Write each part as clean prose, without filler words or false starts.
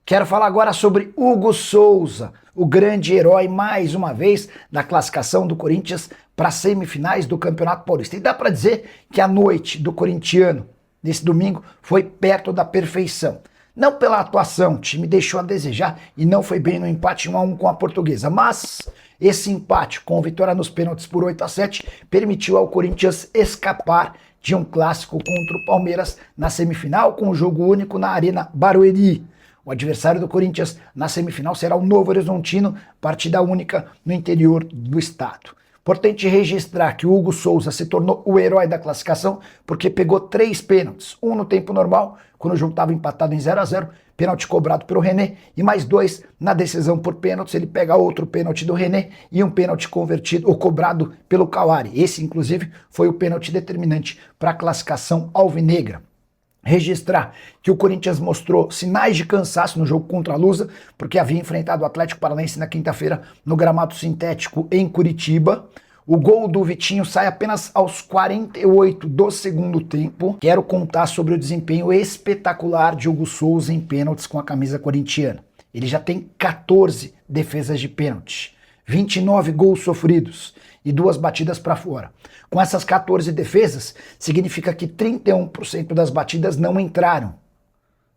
Quero falar agora sobre Hugo Souza, o grande herói, mais uma vez, da classificação do Corinthians para as semifinais do Campeonato Paulista. E dá para dizer que a noite do corintiano, nesse domingo, foi perto da perfeição. Não pela atuação, o time deixou a desejar e não foi bem no empate 1-1 com a Portuguesa, mas esse empate com vitória nos pênaltis por 8-7 permitiu ao Corinthians escapar de um clássico contra o Palmeiras na semifinal, com um jogo único na Arena Barueri. O adversário do Corinthians na semifinal será o Novo Horizontino, partida única no interior do estado. Importante registrar que o Hugo Souza se tornou o herói da classificação porque pegou 3 pênaltis, um no tempo normal, quando o jogo estava empatado em 0-0, pênalti cobrado pelo René, e mais 2 na decisão por pênaltis. Ele pega outro pênalti do René e um pênalti convertido ou cobrado pelo Cauari. Esse, inclusive, foi o pênalti determinante para a classificação alvinegra. Registrar que o Corinthians mostrou sinais de cansaço no jogo contra a Lusa, porque havia enfrentado o Atlético Paranaense na quinta-feira no gramado sintético em Curitiba. O gol do Vitinho sai apenas aos 48 do segundo tempo. Quero contar sobre o desempenho espetacular de Hugo Souza em pênaltis com a camisa corintiana. Ele já tem 14 defesas de pênalti, 29 gols sofridos e 2 batidas para fora. Com essas 14 defesas, significa que 31% das batidas não entraram.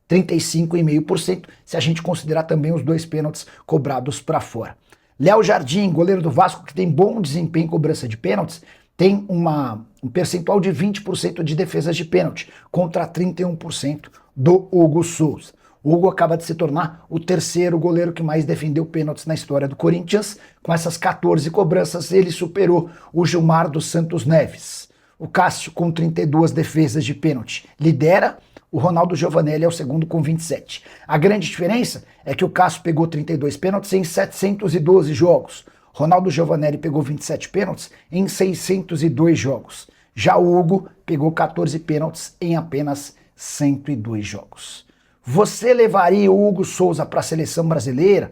35,5% se a gente considerar também os 2 pênaltis cobrados para fora. Léo Jardim, goleiro do Vasco, que tem bom desempenho em cobrança de pênaltis, tem um percentual de 20% de defesas de pênalti, contra 31% do Hugo Souza. O Hugo acaba de se tornar o terceiro goleiro que mais defendeu pênaltis na história do Corinthians. Com essas 14 cobranças, ele superou o Gilmar dos Santos Neves. O Cássio, com 32 defesas de pênalti, lidera. O Ronaldo Giovanelli é o segundo com 27. A grande diferença é que o Cássio pegou 32 pênaltis em 712 jogos. Ronaldo Giovanelli pegou 27 pênaltis em 602 jogos. Já o Hugo pegou 14 pênaltis em apenas 102 jogos. Você levaria o Hugo Souza para a seleção brasileira?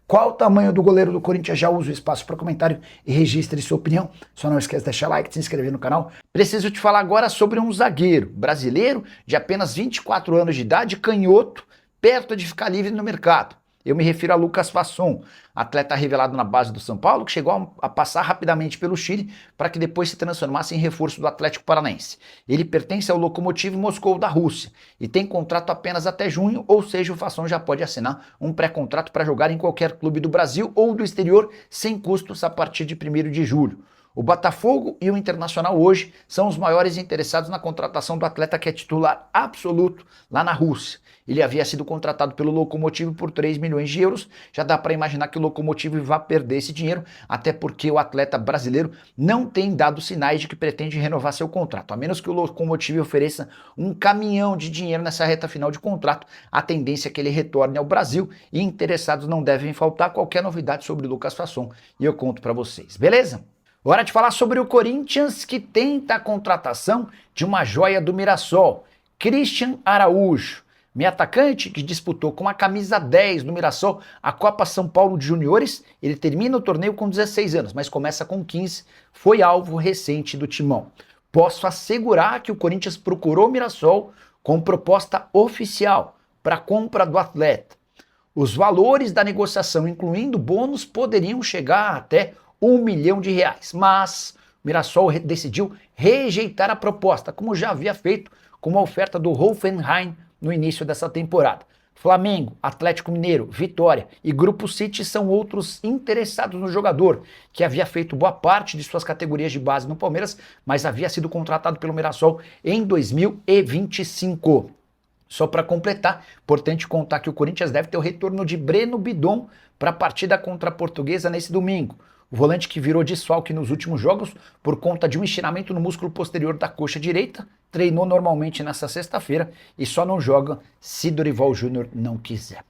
Qual o tamanho do goleiro do Corinthians? Já usa o espaço para comentário e registre sua opinião. Só não esquece de deixar like, de se inscrever no canal. Preciso te falar agora sobre um zagueiro brasileiro de apenas 24 anos de idade, canhoto, perto de ficar livre no mercado. Eu me refiro a Lucas Fasson, atleta revelado na base do São Paulo, que chegou a passar rapidamente pelo Chile para que depois se transformasse em reforço do Atlético Paranaense. Ele pertence ao Lokomotiv Moscou da Rússia e tem contrato apenas até junho, ou seja, o Fasson já pode assinar um pré-contrato para jogar em qualquer clube do Brasil ou do exterior sem custos a partir de 1º de julho. O Botafogo e o Internacional hoje são os maiores interessados na contratação do atleta, que é titular absoluto lá na Rússia. Ele havia sido contratado pelo Lokomotiv por 3 milhões de euros. Já dá para imaginar que o Lokomotiv vai perder esse dinheiro, até porque o atleta brasileiro não tem dado sinais de que pretende renovar seu contrato. A menos que o Lokomotiv ofereça um caminhão de dinheiro nessa reta final de contrato, a tendência é que ele retorne ao Brasil, e interessados não devem faltar. Qualquer novidade sobre o Lucas Fasson e eu conto para vocês, beleza? Hora de falar sobre o Corinthians, que tenta a contratação de uma joia do Mirassol, Christian Araújo. Meio atacante que disputou com a camisa 10 do Mirassol a Copa São Paulo de Juniores. Ele termina o torneio com 16 anos, mas começa com 15, foi alvo recente do Timão. Posso assegurar que o Corinthians procurou o Mirassol com proposta oficial para a compra do atleta. Os valores da negociação, incluindo bônus, poderiam chegar até R$1 milhão, mas o Mirassol decidiu rejeitar a proposta, como já havia feito com a oferta do Hoffenheim no início dessa temporada. Flamengo, Atlético Mineiro, Vitória e Grupo City são outros interessados no jogador, que havia feito boa parte de suas categorias de base no Palmeiras, mas havia sido contratado pelo Mirassol em 2025. Só para completar, importante contar que o Corinthians deve ter o retorno de Breno Bidon para a partida contra a Portuguesa nesse domingo. O volante, que virou desfalque nos últimos jogos por conta de um estiramento no músculo posterior da coxa direita, treinou normalmente nessa sexta-feira e só não joga se Dorival Júnior não quiser.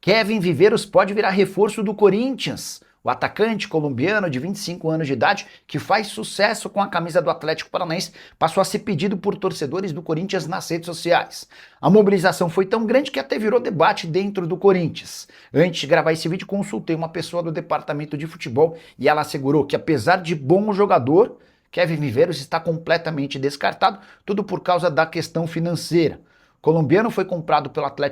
Kevin Viveiros pode virar reforço do Corinthians. O atacante colombiano de 25 anos de idade, que faz sucesso com a camisa do Atlético Paranaense, passou a ser pedido por torcedores do Corinthians nas redes sociais. A mobilização foi tão grande que até virou debate dentro do Corinthians. Antes de gravar esse vídeo, consultei uma pessoa do departamento de futebol e ela assegurou que, apesar de bom jogador, Kevin Viveiros está completamente descartado, tudo por causa da questão financeira. colombiano foi comprado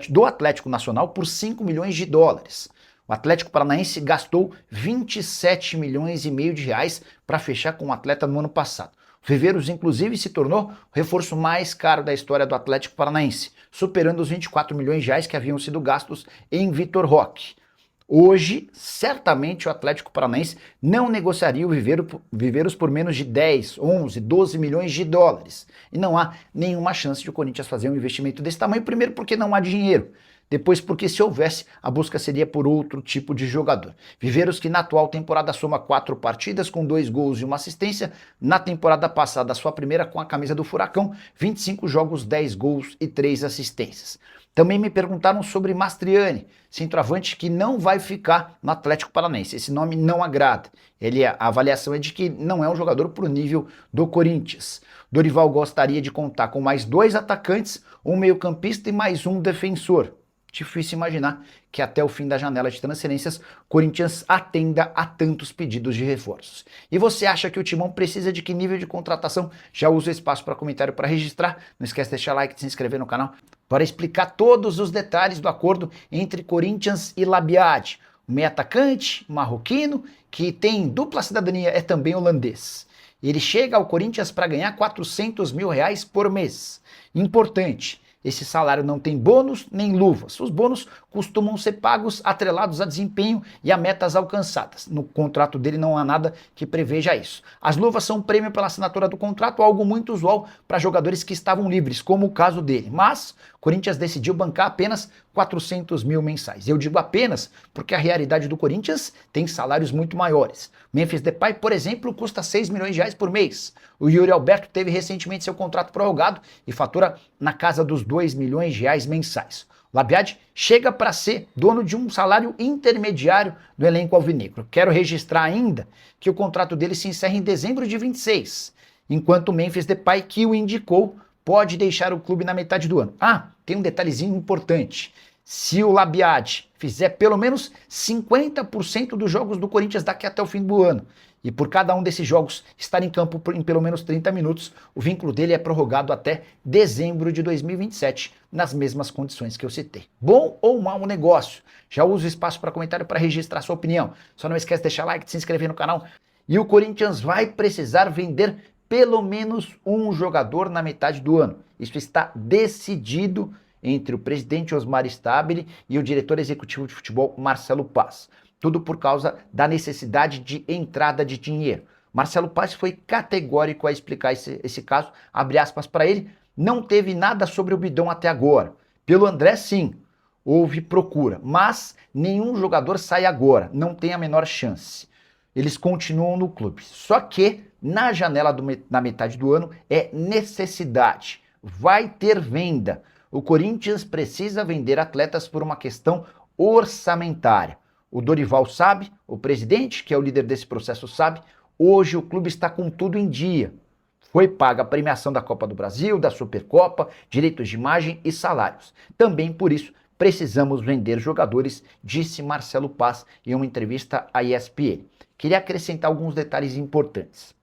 do Atlético Nacional por 5 milhões de dólares. O Atlético Paranaense gastou 27 milhões e meio de reais para fechar com o atleta no ano passado. O Viveiros, inclusive, se tornou o reforço mais caro da história do Atlético Paranaense, superando os 24 milhões de reais que haviam sido gastos em Vitor Roque. Hoje, certamente o Atlético Paranaense não negociaria o Viveiros por menos de 10, 11, 12 milhões de dólares. E não há nenhuma chance de o Corinthians fazer um investimento desse tamanho, primeiro porque não há dinheiro. Depois, porque se houvesse, a busca seria por outro tipo de jogador. Viveiros, que na atual temporada soma 4 partidas com 2 gols e 1 assistência. Na temporada passada, sua primeira com a camisa do Furacão, 25 jogos, 10 gols e 3 assistências. Também me perguntaram sobre Mastriani, centroavante que não vai ficar no Atlético Paranaense. Esse nome não agrada. A avaliação é de que não é um jogador para o nível do Corinthians. Dorival gostaria de contar com mais 2 atacantes, um meio-campista e mais um defensor. Difícil imaginar que até o fim da janela de transferências, Corinthians atenda a tantos pedidos de reforços. E você acha que o Timão precisa de que nível de contratação? Já usa o espaço para comentário para registrar. Não esquece de deixar like e de se inscrever no canal para explicar todos os detalhes do acordo entre Corinthians e Labiad. O meio atacante marroquino, que tem dupla cidadania, é também holandês. Ele chega ao Corinthians para ganhar 400 mil reais por mês. Importante. Esse salário não tem bônus nem luvas. Os bônus costumam ser pagos atrelados a desempenho e a metas alcançadas. No contrato dele não há nada que preveja isso. As luvas são um prêmio pela assinatura do contrato, algo muito usual para jogadores que estavam livres, como o caso dele. Mas o Corinthians decidiu bancar apenas 400 mil mensais. Eu digo apenas porque a realidade do Corinthians tem salários muito maiores. Memphis Depay, por exemplo, custa 6 milhões de reais por mês. O Yuri Alberto teve recentemente seu contrato prorrogado e fatura na casa dos 2 milhões de reais mensais. O Labiad chega para ser dono de um salário intermediário do elenco alvinegro. Quero registrar ainda que o contrato dele se encerra em dezembro de 26, enquanto o Memphis Depay, que o indicou, pode deixar o clube na metade do ano. Ah, tem um detalhezinho importante. Se o Labiad fizer pelo menos 50% dos jogos do Corinthians daqui até o fim do ano, e por cada um desses jogos estar em campo em pelo menos 30 minutos, o vínculo dele é prorrogado até dezembro de 2027, nas mesmas condições que eu citei. Bom ou mau negócio? Já uso o espaço para comentário para registrar sua opinião. Só não esquece de deixar like, de se inscrever no canal. E o Corinthians vai precisar vender pelo menos um jogador na metade do ano. Isso está decidido entre o presidente Osmar Stabile e o diretor executivo de futebol Marcelo Paz. Tudo por causa da necessidade de entrada de dinheiro. Marcelo Paz foi categórico a explicar esse caso, abre aspas para ele, não teve nada sobre o Bidon até agora. Pelo André, sim, houve procura, mas nenhum jogador sai agora, não tem a menor chance. Eles continuam no clube. Só que na janela na metade do ano é necessidade. Vai ter venda. O Corinthians precisa vender atletas por uma questão orçamentária. O Dorival sabe, o presidente, que é o líder desse processo, sabe. Hoje o clube está com tudo em dia. Foi paga a premiação da Copa do Brasil, da Supercopa, direitos de imagem e salários. Também por isso precisamos vender jogadores, disse Marcelo Paz em uma entrevista à ESPN. Queria acrescentar alguns detalhes importantes.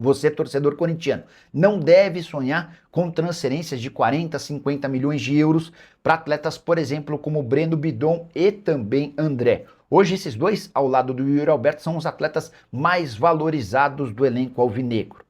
Você, torcedor corintiano, não deve sonhar com transferências de 40, 50 milhões de euros para atletas, por exemplo, como Breno Bidon e também André. Hoje esses dois, ao lado do Yuri Alberto, são os atletas mais valorizados do elenco alvinegro.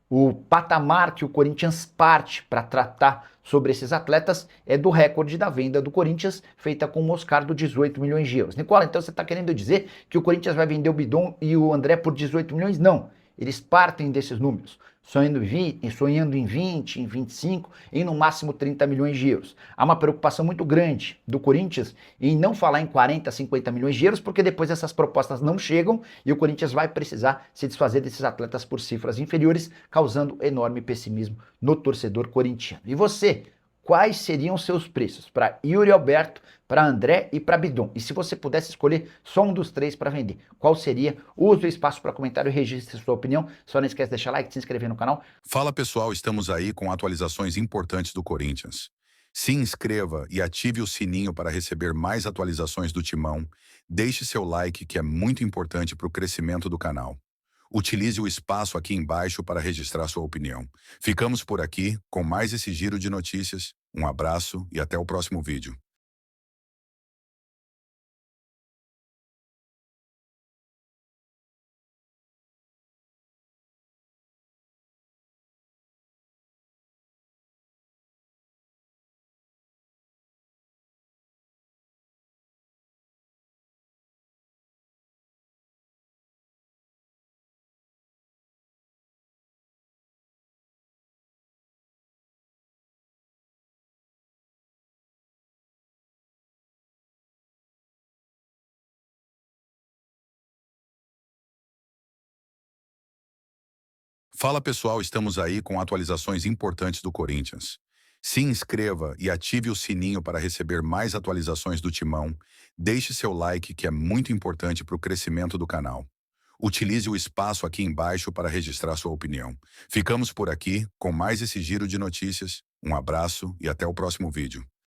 O patamar que o Corinthians parte para tratar sobre esses atletas é do recorde da venda do Corinthians, feita com o Moscardo, 18 milhões de euros. Nicola, então você está querendo dizer que o Corinthians vai vender o Bidon e o André por 18 milhões? Não. Eles partem desses números, sonhando em 20, em 25, em no máximo 30 milhões de euros. Há uma preocupação muito grande do Corinthians em não falar em 40, 50 milhões de euros, porque depois essas propostas não chegam e o Corinthians vai precisar se desfazer desses atletas por cifras inferiores, causando enorme pessimismo no torcedor corintiano. E você? Quais seriam os seus preços para Yuri Alberto, para André e para Bidon? E se você pudesse escolher só um dos três para vender, qual seria? Use o espaço para comentário e registre sua opinião. Só não esquece de deixar like, se inscrever no canal. Fala pessoal, estamos aí com atualizações importantes do Corinthians. Se inscreva e ative o sininho para receber mais atualizações do Timão. Deixe seu like, que é muito importante para o crescimento do canal. Utilize o espaço aqui embaixo para registrar sua opinião. Ficamos por aqui com mais esse giro de notícias. Um abraço e até o próximo vídeo. Fala pessoal, estamos aí com atualizações importantes do Corinthians. Se inscreva e ative o sininho para receber mais atualizações do Timão. Deixe seu like, que é muito importante para o crescimento do canal. Utilize o espaço aqui embaixo para registrar sua opinião. Ficamos por aqui com mais esse giro de notícias. Um abraço e até o próximo vídeo.